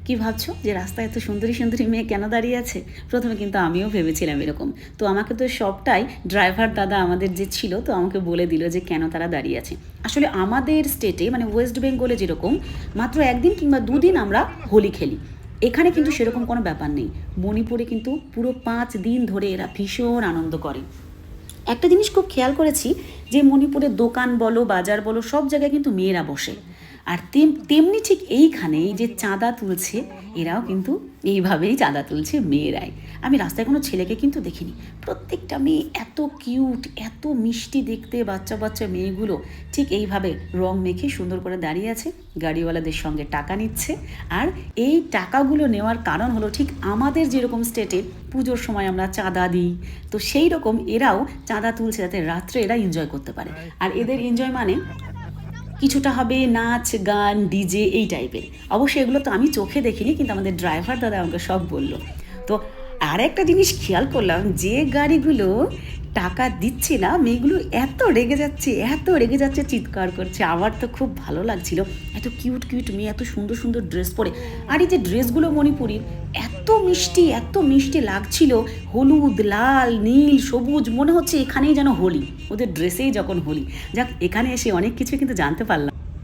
কি ভাবছো যে রাস্তায় এত সুন্দরী সুন্দরী মেয়ে কেন দাঁড়িয়ে আছে? প্রথমে কিন্তু আমিও ভেবেছিলাম এরকম। তো আমাকে তো সবটাই ড্রাইভার দাদা আমাদের যে ছিল তো আমাকে বলে দিল যে কেন তারা দাঁড়িয়ে আছে। আসলে আমাদের স্টেটে মানে ওয়েস্ট বেঙ্গলে যেরকম মাত্র একদিন কিংবা দুদিন আমরা হোলি খেলি, এখানে কিন্তু সেরকম কোনো ব্যাপার নেই। মণিপুরে কিন্তু পুরো 5 দিন ধরে এরা ভীষণ আনন্দ করে। একটা জিনিস খুব খেয়াল করেছি যে মণিপুরের দোকান বলো বাজার বলো সব জায়গায় কিন্তু মেয়েরা বসে। আর তেমনি ঠিক এইখানে এই যে চাঁদা তুলছে, এরাও কিন্তু এইভাবেই চাঁদা তুলছে মেয়েরাই। আমি রাস্তায় কোনো ছেলেকে কিন্তু দেখিনি। প্রত্যেকটা মেয়ে এত কিউট, এত মিষ্টি দেখতে, বাচ্চা বাচ্চা মেয়েগুলো ঠিক এইভাবে রং মেখে সুন্দর করে দাঁড়িয়ে আছে, গাড়িওয়ালাদের সঙ্গে টাকা নিচ্ছে। আর এই টাকাগুলো নেওয়ার কারণ হলো ঠিক আমাদের যেরকম স্টেটে পুজোর সময় আমরা চাঁদা দিই, তো সেই রকম এরাও চাঁদা তুলছে যাতে রাত্রে এরা এনজয় করতে পারে। আর এদের এনজয় মানে কিছুটা হবে নাচ গান ডিজে এই টাইপের। অবশ্যই এগুলো তো আমি চোখে দেখিনি, কিন্তু আমাদের ড্রাইভার দাদা আমাকে সব বললো। তো আর একটা জিনিস খেয়াল করলাম, যে গাড়িগুলো টাকা দিচ্ছে না মেয়েগুলো এত রেগে যাচ্ছে, এত রেগে যাচ্ছে, চিৎকার করছে। আমার তো খুব ভালো লাগছিল, এত কিউট কিউট মেয়ে এত সুন্দর সুন্দর ড্রেস পরে। আর এই যে ড্রেসগুলো মণিপুরীর এত মিষ্টি লাগছিল, হলুদ লাল নীল সবুজ, মনে হচ্ছে এখানেই যেন হোলি, ওদের ড্রেসেই যখন হোলি। যাক, এখানে এসে অনেক কিছু কিন্তু জানতে পারলাম।